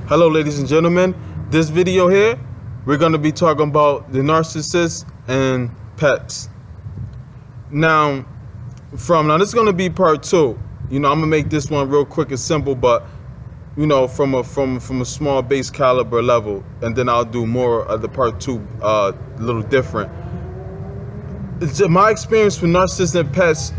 Hello, ladies and gentlemen. This video here, we're going to be talking about the narcissist and pets. Now, this is going to be part 2. I'm going to make this one real quick and simple, but from a small base caliber level, and then I'll do more of the part 2 a little different. My experience with narcissists and pets.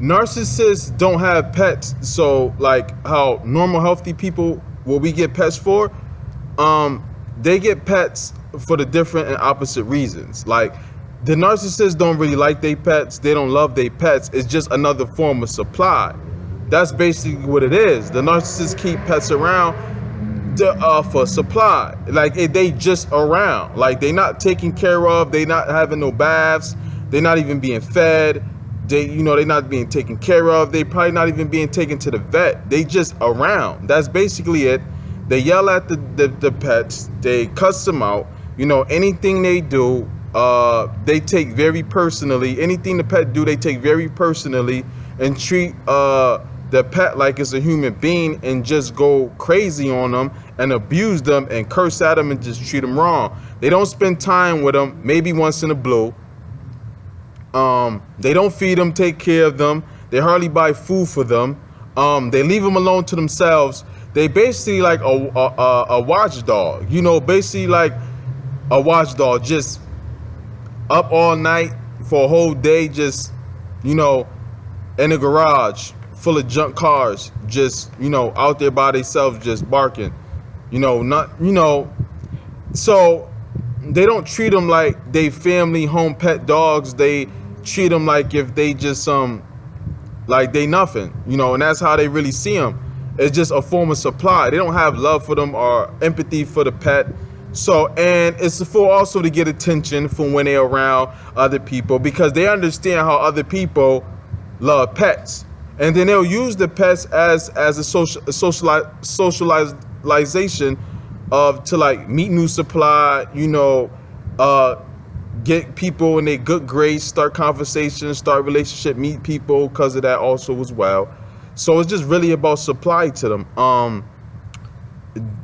Narcissists don't have pets, so like how normal healthy people, what we get pets for, they get pets for the different and opposite reasons. Like the narcissists don't really like their pets, they don't love their pets. It's just another form of supply. That's basically what it is. The narcissists keep pets around for supply. Like they just around. Like they not taken care of, they not having no baths, they not even being fed. They're not being taken care of. They probably not even being taken to the vet. They just around. That's basically it. They yell at the pets. They cuss them out. Anything they do, they take very personally. Anything the pet do, they take very personally and treat the pet like it's a human being and just go crazy on them and abuse them and curse at them and just treat them wrong. They don't spend time with them, maybe once in a blue. They don't feed them, take care of them. They hardly buy food for them. They leave them alone to themselves. They basically like a watchdog, basically like a watchdog, just up all night for a whole day, just, in a garage full of junk cars, just, out there by themselves, just barking, so they don't treat them like they family home pet dogs. They treat them like if they just like they nothing, and that's how they really see them. It's just a form of supply. They don't have love for them or empathy for the pet. So, and it's for also to get attention from when they're around other people, because they understand how other people love pets, and then they'll use the pets as a socialization of to like meet new supply, get people in their good grace, start conversations, start relationship, meet people because of that also as well. So it's just really about supply to them.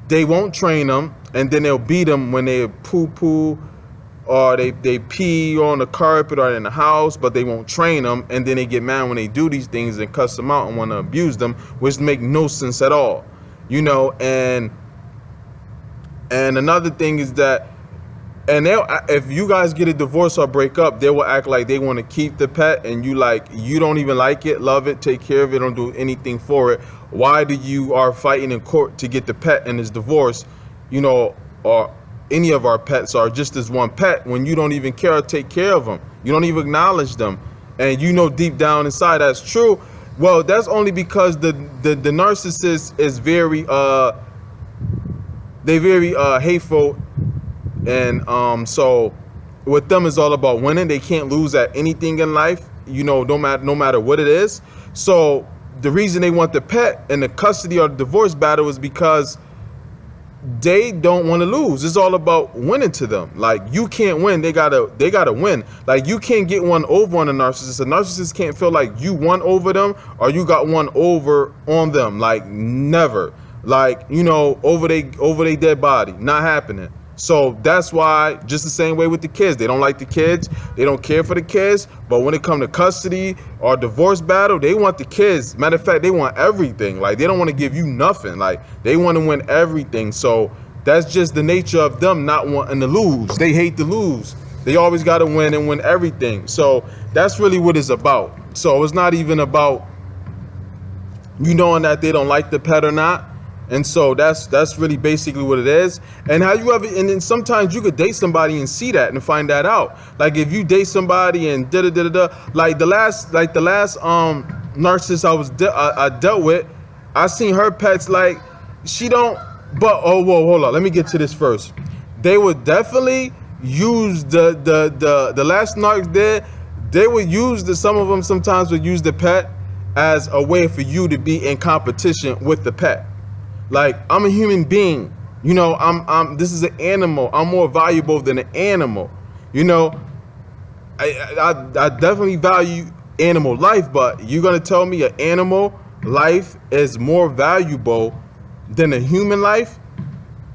They won't train them, and then they'll beat them when they poo or they pee on the carpet or in the house, but they won't train them, and then they get mad when they do these things and cuss them out and want to abuse them, which make no sense at all, and another thing is that, and if you guys get a divorce or break up, they will act like they want to keep the pet, and you don't even like it, love it, take care of it, don't do anything for it. Why do you are fighting in court to get the pet and this divorce, or any of our pets are just this one pet, when you don't even care or take care of them? You don't even acknowledge them, and deep down inside that's true. Well, that's only because the narcissist is very they very hateful. And so with them, it's all about winning. They can't lose at anything in life, no matter what it is. So the reason they want the pet and the custody or the divorce battle is because they don't want to lose. It's all about winning to them. Like, you can't win, they gotta win. Like, you can't get one over on a narcissist. A narcissist can't feel like you won over them or you got one over on them. Like, never. Like, over they dead body. Not happening. So that's why, just the same way with the kids, they don't like the kids, they don't care for the kids, but when it comes to custody or divorce battle, they want the kids. Matter of fact, they want everything. Like, they don't want to give you nothing. Like, they want to win everything. So that's just the nature of them not wanting to lose. They hate to lose. They always got to win and win everything. So that's really what it's about. So it's not even about knowing that they don't like the pet or not. And so that's really basically what it is. And and then sometimes you could date somebody and see that and find that out. Like, if you date somebody and like the last narcissist I dealt with, I seen her pets, like, she don't, but hold on, let me get to this first. They would definitely use the last narc did, they would use some of them sometimes would use the pet as a way for you to be in competition with the pet. Like, I'm a human being, this is an animal. I'm more valuable than an animal. I definitely value animal life, but you're gonna tell me an animal life is more valuable than a human life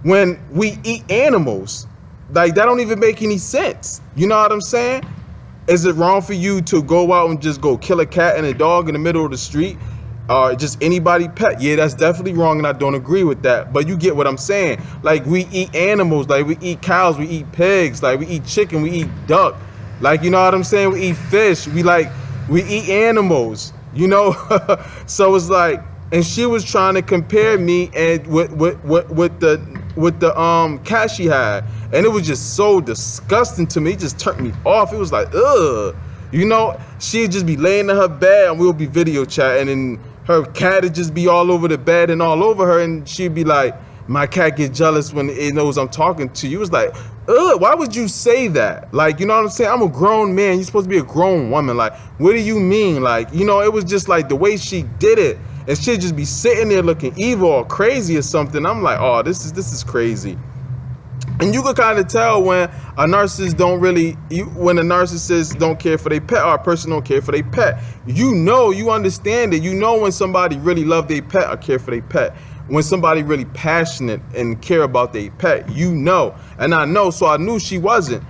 when we eat animals. Like, that don't even make any sense. You know what I'm saying? Is it wrong for you to go out and just go kill a cat and a dog in the middle of the street? Or just anybody pet? Yeah, that's definitely wrong, and I don't agree with that. But you get what I'm saying. Like, we eat animals. Like, we eat cows, we eat pigs, like we eat chicken, we eat duck. Like, you know what I'm saying? We eat fish. We eat animals, you know? So it's like, and she was trying to compare me and with the cat she had, and it was just so disgusting to me. It just turned me off. It was like, ugh. You know, she'd just be laying in her bed and we'll be video chatting, and her cat would just be all over the bed and all over her, and she'd be like, my cat get jealous when it knows I'm talking to you. It's like, ugh, why would you say that? Like, you know what I'm saying? I'm a grown man. You're supposed to be a grown woman. Like, what do you mean? Like, you know, it was just like the way she did it. And she'd just be sitting there looking evil or crazy or something. I'm like, oh, this is crazy. And you can kind of tell when a narcissist when a narcissist don't care for their pet, or a person don't care for their pet. You know, you understand it. You know when somebody really love their pet or care for their pet. When somebody really passionate and care about their pet, you know. And I know, so I knew she wasn't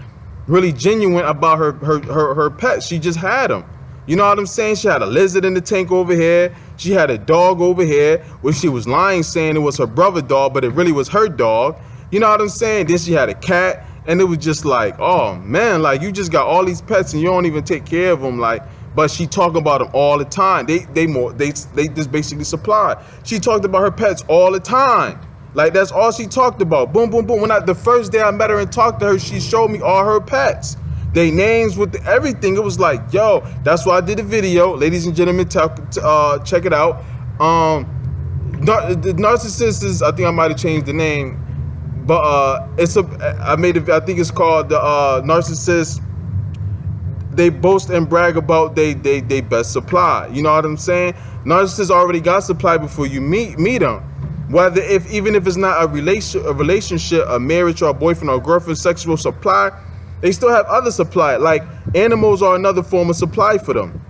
really genuine about her pet. She just had them. You know what I'm saying? She had a lizard in the tank over here. She had a dog over here, which she was lying saying it was her brother dog, but it really was her dog. You know what I'm saying? Then she had a cat, and it was just like, oh man, like, you just got all these pets and you don't even take care of them. Like, but she talk about them all the time. They just basically supply. She talked about her pets all the time. Like, that's all she talked about. Boom, boom, boom. The first day I met her and talked to her, she showed me all her pets. They names with everything. It was like, yo, that's why I did a video. Ladies and gentlemen, check it out. The Narcissist is, I think I might have changed the name, but I think it's called the Narcissist. They boast and brag about they best supply. You know what I'm saying? Narcissists already got supply before you meet them. Whether even if it's not a relationship, a marriage, or a boyfriend or girlfriend, sexual supply, they still have other supply. Like, animals are another form of supply for them.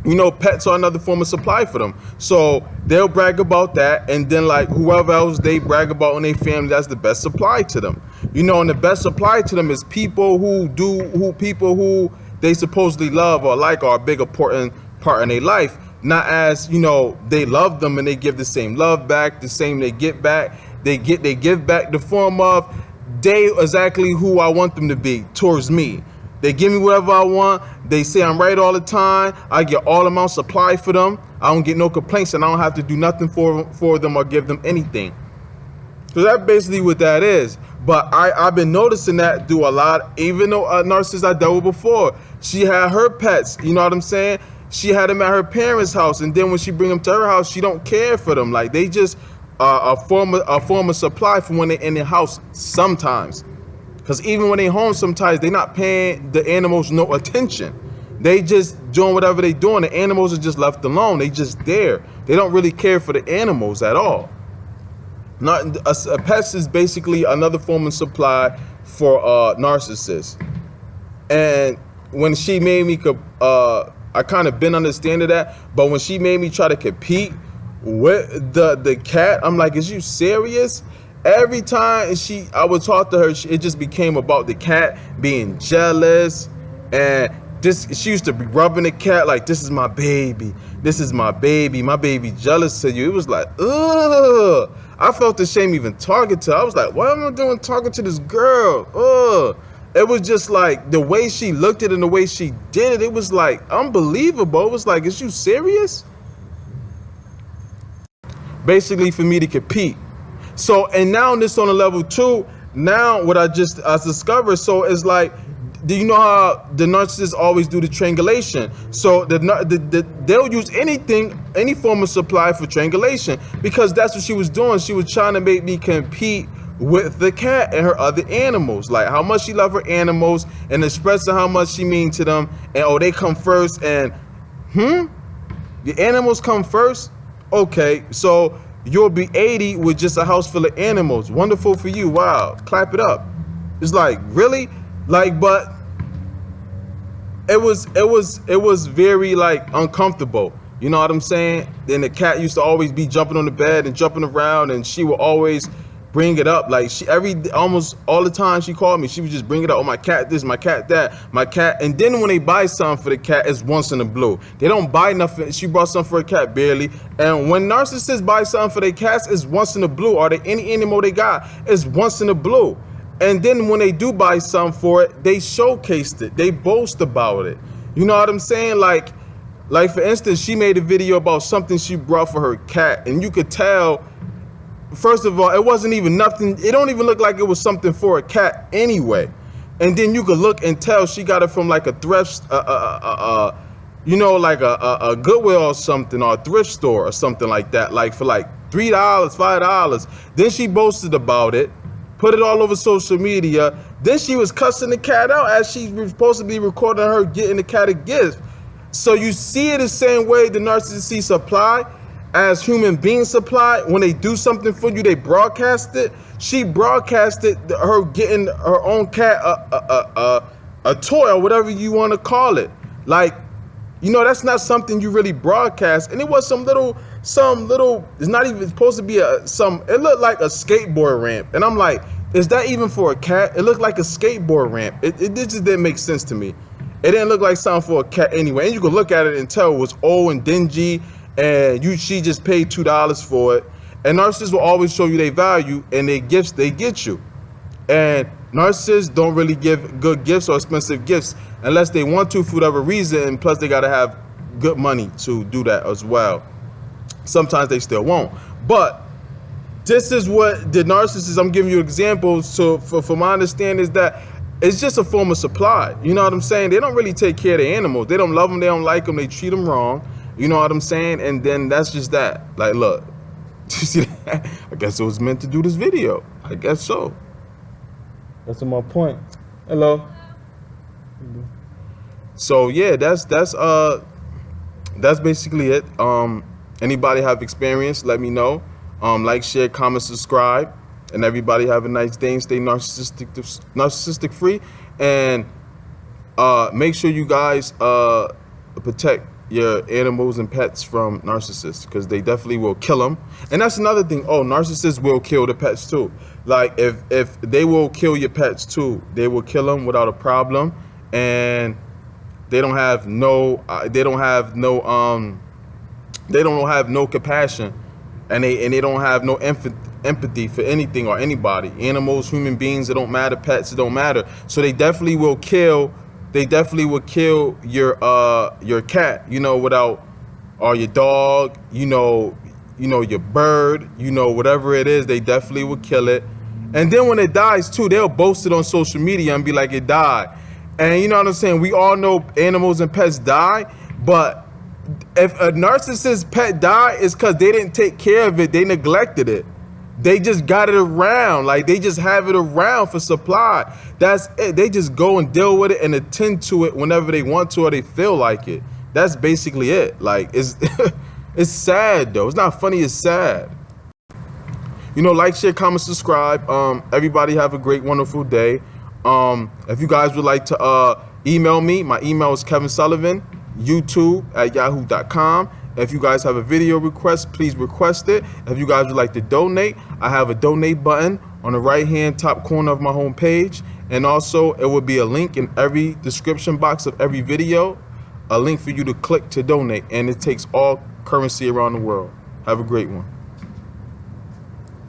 You know, pets are another form of supply for them. So they'll brag about that, and then like whoever else they brag about in their family, that's the best supply to them. You know, and the best supply to them is people who they supposedly love or like, are a big important part in their life. Not as, you know, they love them and they give the same love back, the same they get back. They give back the form of, they exactly who I want them to be towards me. They give me whatever I want. They say I'm right all the time. I get all amount supply for them. I don't get no complaints, and I don't have to do nothing for them or give them anything. So that's basically what that is. But I've been noticing that do a lot. Even though a narcissist I dealt with before, she had her pets. You know what I'm saying? She had them at her parents' house, and then when she bring them to her house, she don't care for them. Like, they just a form of supply for when they're in the house sometimes. Because even when they home, sometimes they're not paying the animals no attention. They just doing whatever they doing. The animals are just left alone. They just there. They don't really care for the animals at all. A pet is basically another form of supply for narcissists. And when she made me, I kind of been understanding that, but when she made me try to compete with the cat, I'm like, is you serious? Every time I would talk to her, it just became about the cat being jealous, and she used to be rubbing the cat like, this is my baby, my baby jealous of you. It was like, ugh. I felt ashamed even talking to her. I was like, what am I doing talking to this girl? Ugh. It was just like the way she looked at it and the way she did it, it was like unbelievable. It was like, is you serious? Basically for me to compete. So, and now this on a level 2, now what I discovered, so it's like, do you know how the narcissists always do the triangulation? So they'll use any form of supply for triangulation, because that's what she was doing. She was trying to make me compete with the cat and her other animals, like how much she love her animals and expressing how much she mean to them, and they come first, and the animals come first. Okay, so you'll be 80 with just a house full of animals. Wonderful for you. Wow, clap it up. It's like, really? Like, but it was very like uncomfortable. You know what I'm saying? Then the cat used to always be jumping on the bed and jumping around, and she would always bring it up. Like almost all the time she called me, she would just bring it up. Oh, my cat this, my cat that, my cat. And then when they buy something for the cat, it's once in a blue. They don't buy nothing. She brought something for a cat barely. And when narcissists buy something for their cats, it's once in a blue. Or any animal they got, it's once in a blue. And then when they do buy something for it, they showcased it. They boast about it. You know what I'm saying? Like for instance, she made a video about something she brought for her cat, and you could tell, first of all, it wasn't even nothing. It don't even look like it was something for a cat anyway. And then you could look and tell she got it from like a thrift, you know, like a Goodwill or something, or a thrift store or something like that, like for like $3, $5. Then she boasted about it, put it all over social media. Then she was cussing the cat out as she was supposed to be recording her getting the cat a gift. So you see it the same way the narcissists supply as human beings supply. When they do something for you, they broadcast it. She broadcasted her getting her own cat a toy or whatever you want to call it. Like, you know, that's not something you really broadcast. And it was some little, it's not even supposed to be it looked like a skateboard ramp. And I'm like, is that even for a cat? It looked like a skateboard ramp. It just didn't make sense to me. It didn't look like something for a cat anyway. And you could look at it and tell it was old and dingy, and she just paid $2 for it. And narcissists will always show you their value and their gifts they get you. And narcissists don't really give good gifts or expensive gifts unless they want to for whatever reason, and plus they gotta have good money to do that as well. Sometimes they still won't. But this is what the narcissists, I'm giving you examples, so for my understanding is that it's just a form of supply. You know what I'm saying? They don't really take care of the animals. They don't love them. They don't like them. They treat them wrong. You know what I'm saying? And then that's just that. Like, look, you see that? I guess it was meant to do this video. I guess so. That's my point. Hello. So yeah, that's basically it. Anybody have experience? Let me know. Like, share, comment, subscribe. And everybody have a nice day and stay narcissistic free. And make sure you guys protect your animals and pets from narcissists, because they definitely will kill them. And that's another thing. Oh, narcissists will kill the pets too. Like if they will kill your pets too, they will kill them without a problem. And they don't have no compassion, and they don't have no empathy for anything or anybody. Animals, human beings, it don't matter. Pets, it don't matter. So they definitely will kill. They definitely will kill your cat, you know, without, or your dog, you know, your bird, you know, whatever it is, they definitely will kill it. And then when it dies too, they'll boast it on social media and be like, it died. And you know what I'm saying? We all know animals and pets die, but if a narcissist pet died, it's because they didn't take care of it. They neglected it. They just got it around. Like, they just have it around for supply. That's it. They just go and deal with it and attend to it whenever they want to or they feel like it. That's basically it. Like, it's it's sad though. It's not funny, it's sad. You know, like, share, comment, subscribe. Everybody have a great, wonderful day. If you guys would like to email me, my email is kevinsullivan youtube@yahoo.com. If you guys have a video request, please request it. If you guys would like to donate, I have a donate button on the right hand top corner of my home page. And also it will be a link in every description box of every video, a link for you to click to donate. And it takes all currency around the world. Have a great one.